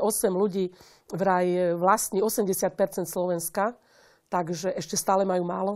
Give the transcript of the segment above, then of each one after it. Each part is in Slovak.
8 ľudí vraj vlastní 80% Slovenska, takže ešte stále majú málo.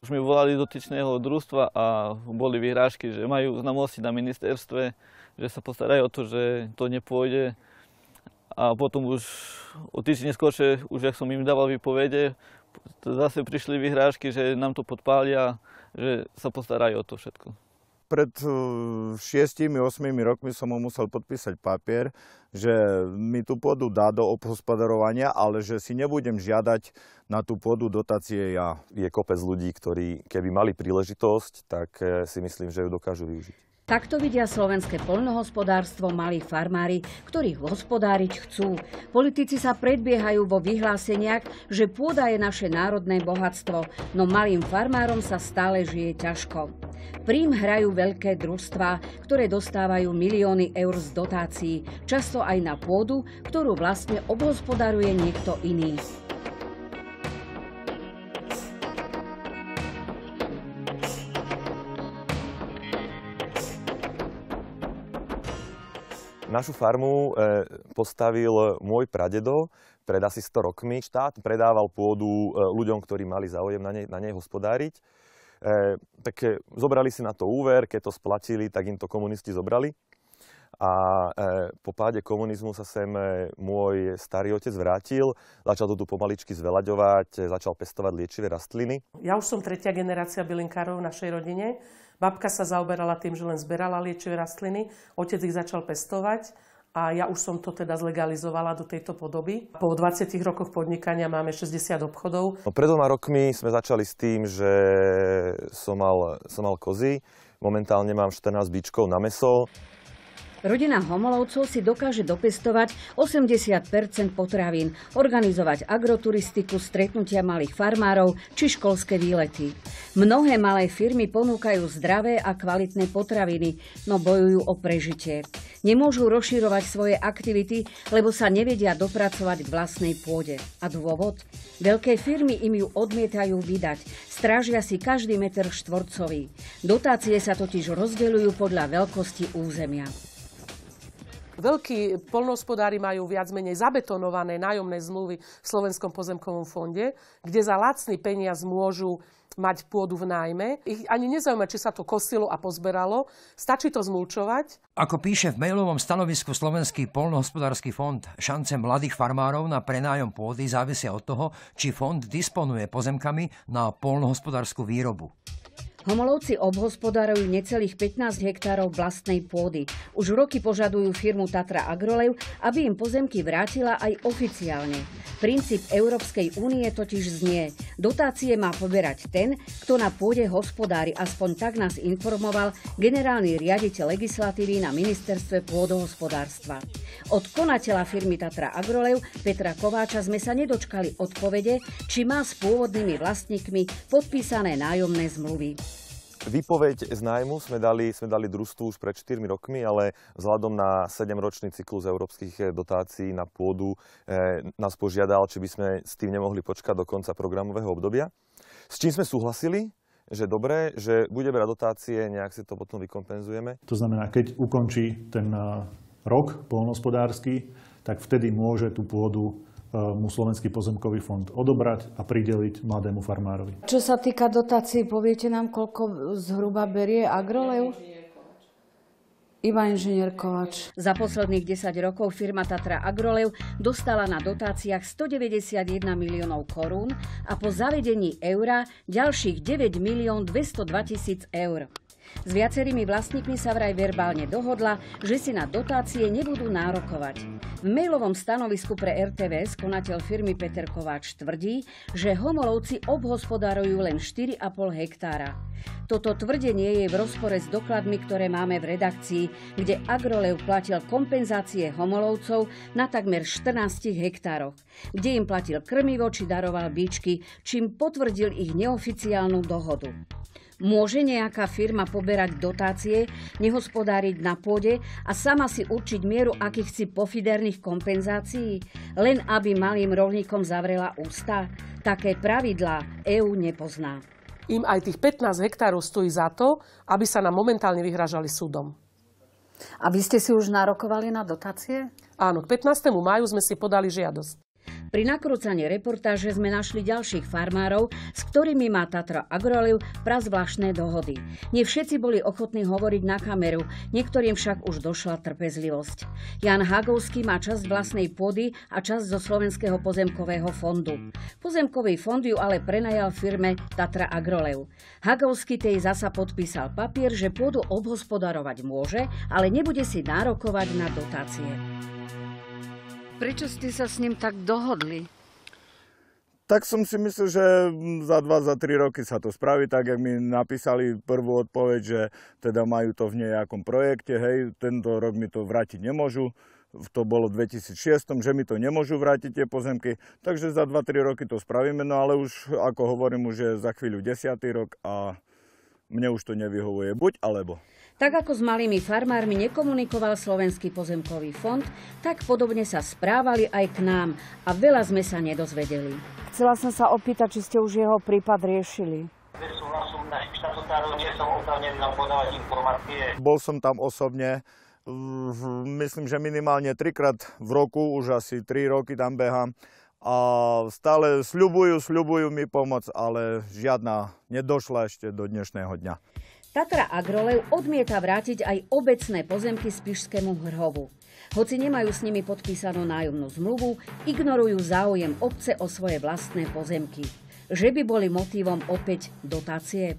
Už mi volali dotyčného družstva a boli vyhrážky, že majú znalosti na ministerstve, že sa postarajú o to, že to nepôjde. A potom už o týždeň neskôršie, už jak som im dával výpovede, zase prišli vyhrážky, že nám to podpália, že sa postarajú o to všetko. Pred 6-8 rokmi som mu musel podpísať papier, že mi tú pôdu dá do obhospodarovania, ale že si nebudem žiadať na tú pôdu dotácie ja. Je kopec ľudí, ktorí keby mali príležitosť, tak si myslím, že ju dokážu využiť. Takto vidia slovenské poľnohospodárstvo malí farmári, ktorí hospodáriť chcú. Politici sa predbiehajú vo vyhláseniach, že pôda je naše národné bohatstvo, no malým farmárom sa stále žije ťažko. Prím hrajú veľké družstvá, ktoré dostávajú milióny eur z dotácií, často aj na pôdu, ktorú vlastne obhospodaruje niekto iný. Našu farmu postavil môj pradedo pred asi 100 rokmi. Štát predával pôdu ľuďom, ktorí mali záujem na nej hospodáriť. Tak zobrali si na to úver, keď to splatili, tak im to komunisti zobrali. A po páde komunizmu sa sem môj starý otec vrátil, začal to tu pomaličky zvelaďovať, začal pestovať liečivé rastliny. Ja už som 3. generácia bylinkárov v našej rodine. Babka sa zaoberala tým, že len zberala liečivé rastliny, otec ich začal pestovať a ja už som to teda zlegalizovala do tejto podoby. Po 20 rokoch podnikania máme 60 obchodov. No, pred 2 rokmi sme začali s tým, že som mal kozy. Momentálne mám 14 bičkov na mäso. Rodina Homolovcov si dokáže dopestovať 80% potravín, organizovať agroturistiku, stretnutia malých farmárov či školské výlety. Mnohé malé firmy ponúkajú zdravé a kvalitné potraviny, no bojujú o prežitie. Nemôžu rozširovať svoje aktivity, lebo sa nevedia dopracovať k vlastnej pôde. A dôvod? Veľké firmy im ju odmietajú vydať. Strážia si každý meter štvorcový. Dotácie sa totiž rozdeľujú podľa veľkosti územia. Veľkí poľnohospodári majú viac menej zabetonované nájomné zmluvy v Slovenskom pozemkovom fonde, kde za lacný peniaz môžu mať pôdu v nájme. Ich ani nezaujíma, či sa to kosilo a pozberalo. Stačí to zmulčovať. Ako píše v mailovom stanovisku Slovenský poľnohospodársky fond, šance mladých farmárov na prenájom pôdy závisia od toho, či fond disponuje pozemkami na poľnohospodársku výrobu. Homolovci obhospodarujú necelých 15 hektárov vlastnej pôdy. Už roky požadujú firmu Tatra Agrolev, aby im pozemky vrátila aj oficiálne. Princíp Európskej únie totiž znie: dotácie má poberať ten, kto na pôde hospodári, aspoň tak nás informoval generálny riaditeľ legislatívy na ministerstve pôdohospodárstva. Od konateľa firmy Tatra Agrolev Petra Kováča sme sa nedočkali odpovede, či má s pôvodnými vlastníkmi podpísané nájomné zmluvy. Výpoveď z nájmu sme dali družstvu už pred 4 rokmi, ale vzhľadom na 7-ročný cyklus európskych dotácií na pôdu nás požiadal, či by sme s tým nemohli počkať do konca programového obdobia. S čím sme súhlasili, že dobre, že bude brať dotácie, nejak si to potom vykompenzujeme. To znamená, keď ukončí ten rok poľnohospodársky, tak vtedy môže tú pôdu mu Slovenský pozemkový fond odobrať a prideliť mladému farmárovi. Čo sa týka dotácií, poviete nám, koľko zhruba berie Agrolev? Iba inžinier Kováč. Za posledných 10 rokov firma Tatra Agrolev dostala na dotáciách 191 miliónov korún a po zavedení eura ďalších 9 202 000 eur. S viacerými vlastníkmi sa vraj verbálne dohodla, že si na dotácie nebudú nárokovať. V mailovom stanovisku pre RTVS konateľ firmy Peter Kováč tvrdí, že Homolovci obhospodarujú len 4,5 hektára. Toto tvrdenie je v rozpore s dokladmi, ktoré máme v redakcii, kde Agrolev platil kompenzácie Homolovcov na takmer 14 hektároch, kde im platil krmivo či daroval bíčky, čím potvrdil ich neoficiálnu dohodu. Môže nejaká firma poberať dotácie, nehospodáriť na pôde a sama si určiť mieru akýchsi pofiderných kompenzácií, len aby malým roľníkom zavrela ústa? Také pravidlá EÚ nepozná. Im aj tých 15 hektárov stojí za to, aby sa nám momentálne vyhrážali súdom. A vy ste si už nárokovali na dotácie? Áno, k 15. máju sme si podali žiadosť. Pri nakrúcaní reportáže sme našli ďalších farmárov, s ktorými má Tatra Agroliv prazvláštne dohody. Nie všetci boli ochotní hovoriť na kameru, niektorým však už došla trpezlivosť. Jan Hagovský má časť vlastnej pôdy a časť zo Slovenského pozemkového fondu. Pozemkový fond ju ale prenajal firme Tatra Agroliv. Hagovský tej zasa podpísal papier, že pôdu obhospodarovať môže, ale nebude si nárokovať na dotácie. Prečo ste sa s ním tak dohodli? Tak som si myslel, že za 2-3 roky sa to spraví, tak jak mi napísali prvú odpoveď, že teda majú to v nejakom projekte, hej, tento rok mi to vrátiť nemôžu. To bolo v 2006, že mi to nemôžu vrátiť tie pozemky, takže za 2-3 roky to spravíme, no ale už, ako hovorím, už je za chvíľu 10. rok a mne už to nevyhovuje, buď alebo. Tak ako s malými farmármi nekomunikoval Slovenský pozemkový fond, tak podobne sa správali aj k nám a veľa sme sa nedozvedeli. Chcela som sa opýtať, či ste už jeho prípad riešili. Bez súhlasu našich štatutárov nie som oprávnený nám podávať informácie. Bol som tam osobne, myslím, že minimálne 3-krát v roku, už asi 3 roky tam behám. A stále sľubujú mi pomoc, ale žiadna nedošla ešte do dnešného dňa. Tatra Agroliv odmieta vrátiť aj obecné pozemky Spišskému Hrhovu. Hoci nemajú s nimi podpísanú nájomnú zmluvu, ignorujú záujem obce o svoje vlastné pozemky. Že by boli motívom opäť dotácie?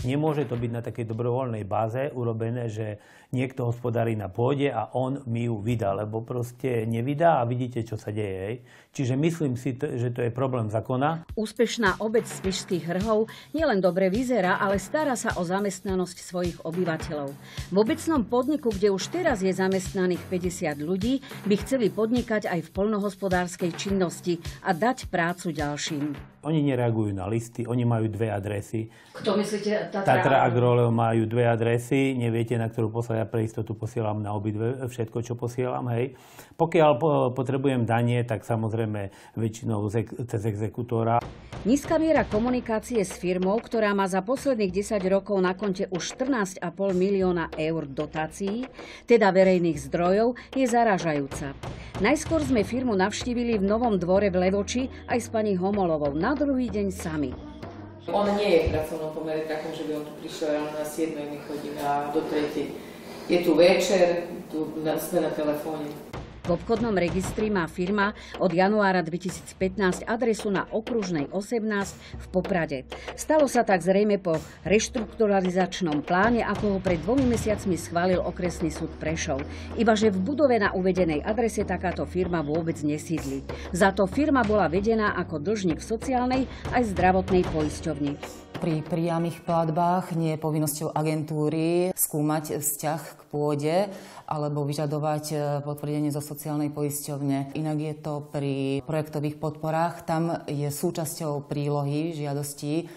Nemôže to byť na takej dobrovoľnej báze urobené, že niekto hospodári na pôde a on mi ju vydá, lebo proste nevydá a vidíte, čo sa deje. Hej. Čiže myslím si, že to je problém zákona. Úspešná obec Spišských Hrhov nielen dobre vyzerá, ale stará sa o zamestnanosť svojich obyvateľov. V obecnom podniku, kde už teraz je zamestnaných 50 ľudí, by chceli podnikať aj v poľnohospodárskej činnosti a dať prácu ďalším. Oni nereagujú na listy, oni majú 2 adresy. Kto myslíte? Tatra Agroliv majú 2 adresy, neviete, na ktorú poslať, ja pre istotu posielam na obidve všetko, čo posielam, hej. Pokiaľ potrebujem danie, tak samozrejme väčšinou cez exekútora. Nízka miera komunikácie s firmou, ktorá má za posledných 10 rokov na konte už 14,5 milióna eur dotácií, teda verejných zdrojov, je zarážajúca. Najskôr sme firmu navštívili v Novom Dvore v Levoči aj s pani Homolovou, na druhý deň sami. On nie je v pracovnom pomere takom, že by on tu prišiel ráno na 7, my chodíme a do 3. Je tu večer, sme na telefóne. V obchodnom registri má firma od januára 2015 adresu na Okružnej 18 v Poprade. Stalo sa tak zrejme po reštrukturalizačnom pláne, ako ho pred 2 mesiacmi schválil okresný súd Prešov. Ibaže v budove na uvedenej adrese takáto firma vôbec nesídli. Za to firma bola vedená ako dlžník v sociálnej aj zdravotnej poisťovni. Pri priamych platbách nie je povinnosťou agentúry skúmať vzťah k pôde alebo vyžadovať potvrdenie zo sociálnej poisťovne. Inak je to pri projektových podporách. Tam je súčasťou prílohy žiadosti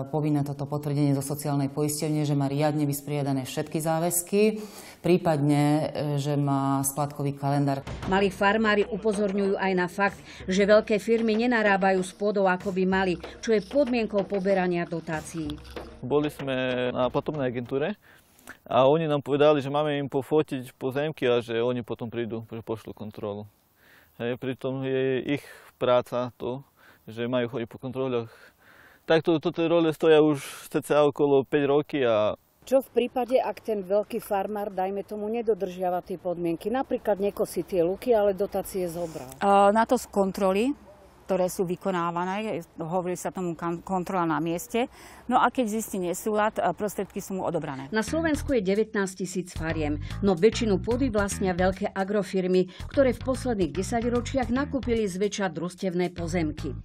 povinné toto potvrdenie zo sociálnej poisťovne, že má riadne vysporiadané všetky záväzky, prípadne, že má splátkový kalendár. Malí farmári upozorňujú aj na fakt, že veľké firmy nenarábajú s pôdou, ako by mali, čo je podmienkou poberania dotácií. Boli sme na platobnej agentúre a oni nám povedali, že máme im pofotiť pozemky a že oni potom prídu, že pošlú kontrolu. Hej, pritom je ich práca to, že majú chodiť po kontrolách. Takto toto role stoja už cca okolo 5 roky a... Čo v prípade, ak ten veľký farmár, dajme tomu, nedodržiava tie podmienky? Napríklad nekosí tie luky, ale dotácie zobral. Na to z kontroly, ktoré sú vykonávané, hovorí sa tomu kontrola na mieste. No a keď zistí nesúlad, prostriedky sú mu odobrané. Na Slovensku je 19 000 fariem, no väčšinu pôdy vlastnia veľké agrofirmy, ktoré v posledných 10 ročiach nakúpili zväčša družstevné pozemky.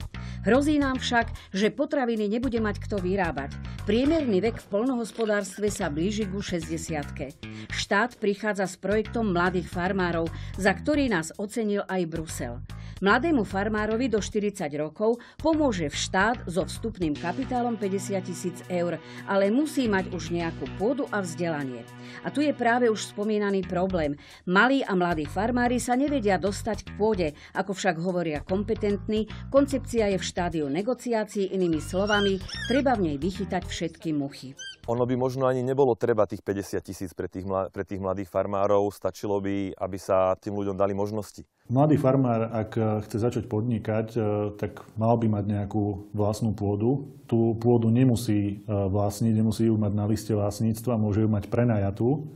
Hrozí nám však, že potraviny nebude mať kto vyrábať. Priemerný vek v poľnohospodárstve sa blíži ku 60-ke. Štát prichádza s projektom mladých farmárov, za ktorý nás ocenil aj Brusel. Mladému farmárovi do 40 rokov pomôže štát so vstupným kapitálom 50 000 eur, ale musí mať už nejakú pôdu a vzdelanie. A tu je práve už spomínaný problém. Malí a mladí farmári sa nevedia dostať k pôde, ako však hovoria kompetentní, koncepcia je v štádiu negociácií, inými slovami, treba v nej vychytať všetky muchy. Ono by možno ani nebolo treba tých 50 000 pre tých mladých farmárov, stačilo by, aby sa tým ľuďom dali možnosti. Mladý farmár, ak chce začať podnikať, tak mal by mať nejakú vlastnú pôdu. Tú pôdu nemusí vlastniť, nemusí ju mať na liste vlastníctva, môže ju mať prenajatú.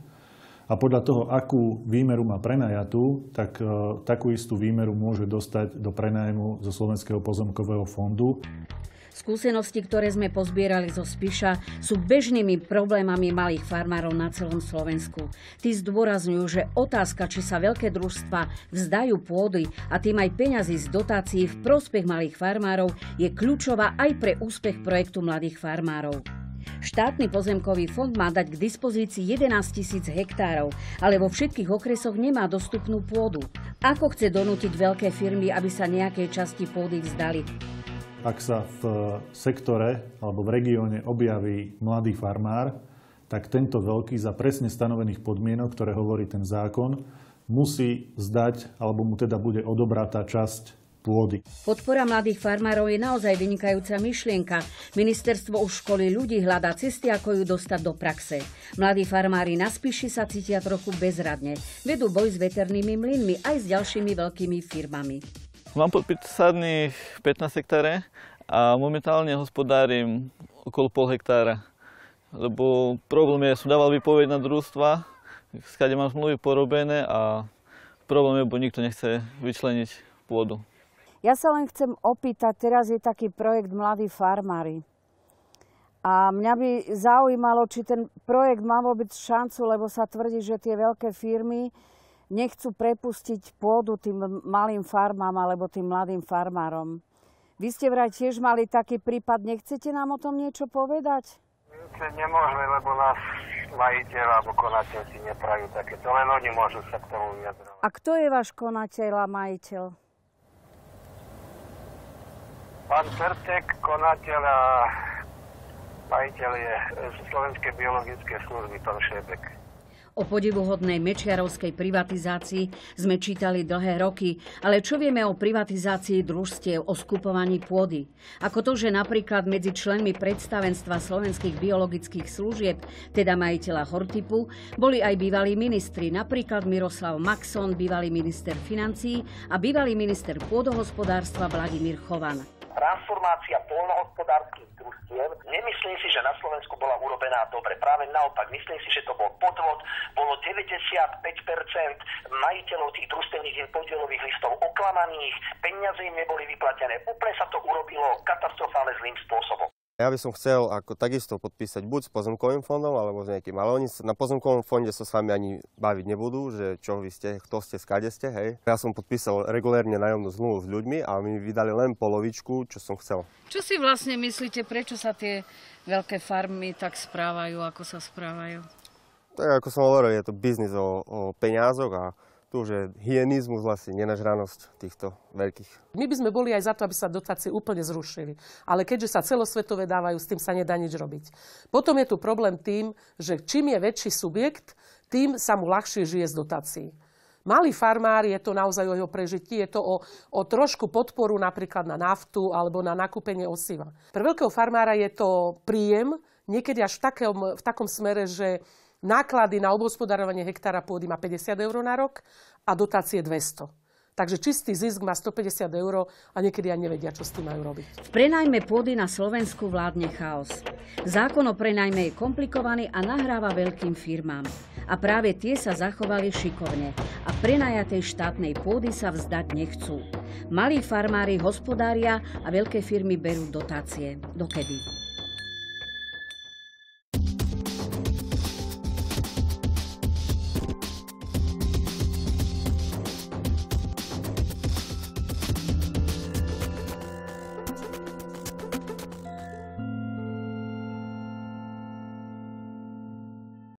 A podľa toho, akú výmeru má prenajatú, tak takú istú výmeru môže dostať do prenájmu zo Slovenského pozemkového fondu. Skúsenosti, ktoré sme pozbierali zo Spiša, sú bežnými problémami malých farmárov na celom Slovensku. Tí zdôrazňujú, že otázka, či sa veľké družstvá vzdajú pôdy a tým aj peňazí z dotácií v prospech malých farmárov, je kľúčová aj pre úspech projektu mladých farmárov. Štátny pozemkový fond má dať k dispozícii 11 000 hektárov, ale vo všetkých okresoch nemá dostupnú pôdu. Ako chce donútiť veľké firmy, aby sa nejakej časti pôdy vzdali? Ak sa v sektore alebo v regióne objaví mladý farmár, tak tento veľký za presne stanovených podmienok, ktoré hovorí ten zákon, musí zdať, alebo mu teda bude odobratá časť pôdy. Podpora mladých farmárov je naozaj vynikajúca myšlienka. Ministerstvo už školí ľudí, hľadá cesty, ako ju dostať do praxe. Mladí farmári na Spiši sa cítia trochu bezradne. Vedú boj s veternými mlynmi aj s ďalšími veľkými firmami. Mám podpísaných 15 hektárov a momentálne hospodárim okolo pol hektára. Lebo problém je, som dával výpoveď na družstva, skade mám zmluvy porobené a problém je, bo nikto nechce vyčleniť pôdu. Ja sa len chcem opýtať, teraz je taký projekt Mladí farmári. A mňa by zaujímalo, či ten projekt má vôbec šancu, lebo sa tvrdí, že tie veľké firmy nechcú prepustiť pôdu tým malým farmám alebo tým mladým farmárom. Vy ste vraj tiež mali taký prípad, nechcete nám o tom niečo povedať? Nemôžeme, lebo nás majiteľ alebo konateľ si neprajú takéto, len oni môžu sa k tomu vyjadrovať. A kto je váš konateľ a majiteľ? Pán Pertek, konateľ a majiteľ je z Slovenskej biologickej služby, pán Šebek. O podivuhodnej mečiarovskej privatizácii sme čítali dlhé roky, ale čo vieme o privatizácii družstiev, o skupovaní pôdy? Ako to, že napríklad medzi členmi predstavenstva slovenských biologických služieb, teda majiteľa Hortipu, boli aj bývalí ministri, napríklad Miroslav Maxon, bývalý minister financií a bývalý minister pôdohospodárstva Vladimír Chovan. Transformácia poľnohospodárskych družstiev. Nemyslím si, že na Slovensku bola urobená dobre. Práve naopak. Myslím si, že to bol podvod. Bolo 95% majiteľov tých družstevných podielových listov oklamaných. Peniaze im neboli vyplatené. Úplne sa to urobilo katastrofálne zlým spôsobom. Ja by som chcel ako takisto podpísať buď s pozemkovým fondom, alebo s nejakým, ale oni na pozemkovom fonde sa s vami ani baviť nebudú, že čo vy ste, kto ste, skade ste, hej. Ja som podpísal regulérne nájomnú zmluvu s ľuďmi a mi vydali len polovičku, čo som chcel. Čo si vlastne myslíte, prečo sa tie veľké farmy tak správajú, ako sa správajú? Tak ako som hovoril, je to biznis o peniazoch a tu už je hyenizmus, vlastne nenažranosť týchto veľkých. My by sme boli aj za to, aby sa dotácie úplne zrušili. Ale keďže sa celosvetové dávajú, s tým sa nedá nič robiť. Potom je tu problém tým, že čím je väčší subjekt, tým sa mu ľahšie žije z dotácií. Malý farmár, je to naozaj o jeho prežití, je to o trošku podporu napríklad na naftu alebo na nakúpenie osiva. Pre veľkého farmára je to príjem, niekedy až v takom smere, že náklady na obhospodarovanie hektára pôdy má 50 eur na rok a dotácie 200. Takže čistý zisk má 150 eur a niekedy aj nevedia, čo s tým majú robiť. V prenajme pôdy na Slovensku vládne chaos. Zákon o prenajme je komplikovaný a nahráva veľkým firmám. A práve tie sa zachovali šikovne a prenajatej štátnej pôdy sa vzdať nechcú. Malí farmári hospodária a veľké firmy berú dotácie. Dokedy?